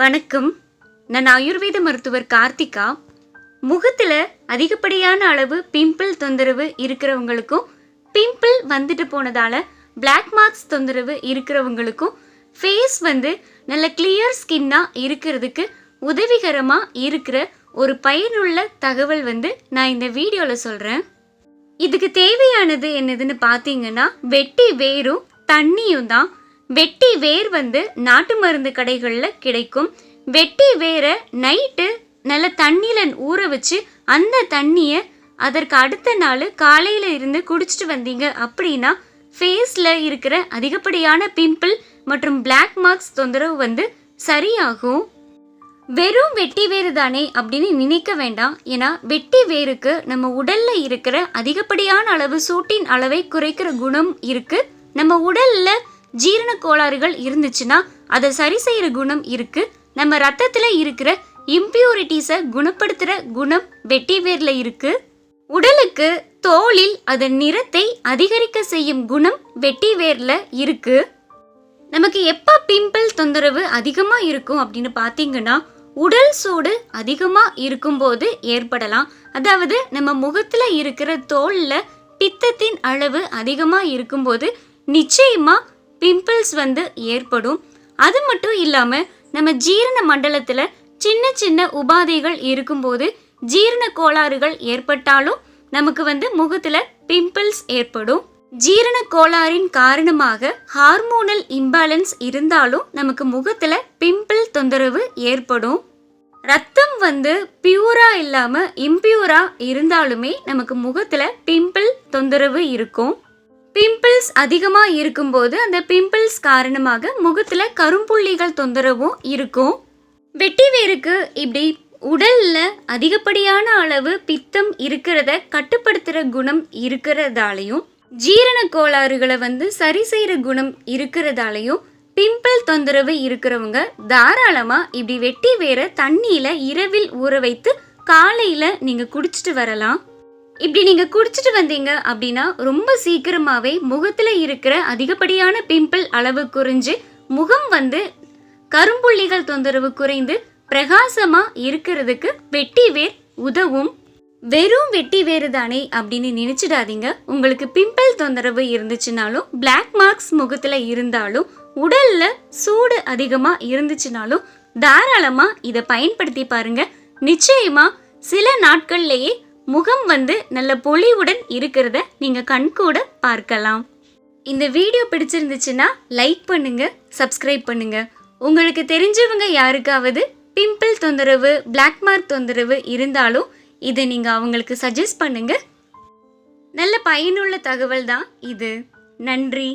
வணக்கம். நான் ஆயுர்வேத மருத்துவர் கார்த்திகா. முகத்தில் அதிகப்படியான அளவு பிம்பிள் தொந்தரவு இருக்கிறவங்களுக்கும், பிம்பிள் வந்துட்டு போனதால் பிளாக் மார்க்ஸ் தொந்தரவு இருக்கிறவங்களுக்கும் ஃபேஸ் நல்ல கிளியர் ஸ்கின்னாக இருக்கிறதுக்கு உதவிகரமாக இருக்கிற ஒரு பயனுள்ள தகவல் நான் இந்த வீடியோவில் சொல்கிறேன். இதுக்கு தேவையானது என்னதுன்னு பார்த்தீங்கன்னா வெட்டி வேரும் தண்ணியும் தான். வெட்டி வேர் நாட்டு மருந்து கடைகளில் கிடைக்கும். வெட்டி வேரை நைட்டு நல்ல தண்ணியில் ஊற வச்சு அந்த தண்ணியை அதற்கு அடுத்த நாள் காலையில் இருந்து குடிச்சிட்டு வந்தீங்க அப்படின்னா ஃபேஸில் இருக்கிற அதிகப்படியான பிம்பிள் மற்றும் பிளாக் மார்க்ஸ் தொந்தரவு சரியாகும். வெறும் வெட்டி வேறு தானே அப்படின்னு நினைக்க வேண்டாம். ஏன்னா வெட்டி வேருக்கு நம்ம உடலில் இருக்கிற அதிகப்படியான அளவு சூட்டின் அளவை குறைக்கிற குணம் இருக்குது. நம்ம உடலில் ஜீரண கோளாறுகள் இருந்துச்சுன்னா அதை சரி செய்கிற குணம் இருக்குது. நம்ம ரத்தத்தில் இருக்கிற இம்பியூரிட்டிஸை குணப்படுத்துகிற குணம் வெட்டி வேரில் இருக்குது. உடலுக்கு தோலில் அதன் நிறத்தை அதிகரிக்க செய்யும் குணம் வெட்டி வேரில் இருக்குது. நமக்கு எப்போ பிம்பிள் தொந்தரவு அதிகமாக இருக்கும் அப்படின்னு பார்த்தீங்கன்னா உடல் சூடு அதிகமாக இருக்கும்போது ஏற்படலாம். அதாவது நம்ம முகத்தில் இருக்கிற தோலில் பித்தத்தின் அளவு அதிகமாக இருக்கும்போது நிச்சயமாக பிம்பிள்ஸ் ஏற்படும். அது மட்டும் இல்லாமல் நம்ம ஜீரண மண்டலத்தில் சின்ன சின்ன உபாதைகள் இருக்கும்போது ஜீரண கோளாறுகள் ஏற்பட்டாலும் நமக்கு முகத்தில் பிம்பிள்ஸ் ஏற்படும். ஜீரண கோளாறின் காரணமாக ஹார்மோனல் இம்பேலன்ஸ் இருந்தாலும் நமக்கு முகத்தில் பிம்பிள் தொந்தரவு ஏற்படும். ரத்தம் பியூரா இல்லாமல் இம்பியூரா இருந்தாலுமே நமக்கு முகத்தில் பிம்பிள் தொந்தரவு இருக்கும். பிம்பிள்ஸ் அதிகமாக இருக்கும்போது அந்த பிம்பிள்ஸ் காரணமாக முகத்தில் கரும்புள்ளிகள் தொந்தரவும் இருக்கும். வெட்டி வேருக்கு இப்படி உடலில் அதிகப்படியான அளவு பித்தம் இருக்கிறத கட்டுப்படுத்துகிற குணம் இருக்கிறதாலையும் ஜீரண கோளாறுகளை சரி செய்கிற குணம் இருக்கிறதாலையும் பிம்பிள் தொந்தரவு இருக்கிறவங்க தாராளமாக இப்படி வெட்டி வேற தண்ணியில் இரவில் ஊற வைத்து காலையில் நீங்கள் குடிச்சிட்டு வரலாம். இப்படி நீங்கள் குடிச்சிட்டு வந்தீங்க அப்படின்னா ரொம்ப சீக்கிரமாகவே முகத்தில் இருக்கிற அதிகப்படியான பிம்பிள் அளவு குறைஞ்சு முகம் கரும்புள்ளிகள் தொந்தரவு குறைந்து பிரகாசமாக இருக்கிறதுக்கு வெட்டி வேர் உதவும். வெறும் வெட்டி வேறு தானே அப்படின்னு நினச்சிடாதீங்க. உங்களுக்கு பிம்பிள் தொந்தரவு இருந்துச்சுனாலும் பிளாக் மார்க்ஸ் முகத்தில் இருந்தாலும் உடலில் சூடு அதிகமாக இருந்துச்சுனாலும் தாராளமாக இதை பயன்படுத்தி பாருங்க. நிச்சயமாக சில நாட்கள்லேயே முகம் நல்ல பொலிவுடன் இருக்கிறத நீங்கள் கண்கூட பார்க்கலாம். இந்த வீடியோ பிடிச்சிருந்துச்சுன்னா லைக் பண்ணுங்க, சப்ஸ்கிரைப் பண்ணுங்க. உங்களுக்கு தெரிஞ்சவங்க யாருக்காவது பிம்பிள் தொந்தரவு, பிளாக் மார்க் தொந்தரவு இருந்தாலும் இதை நீங்கள் அவங்களுக்கு சஜஸ்ட் பண்ணுங்க. நல்ல பயனுள்ள தகவல் தான் இது. நன்றி.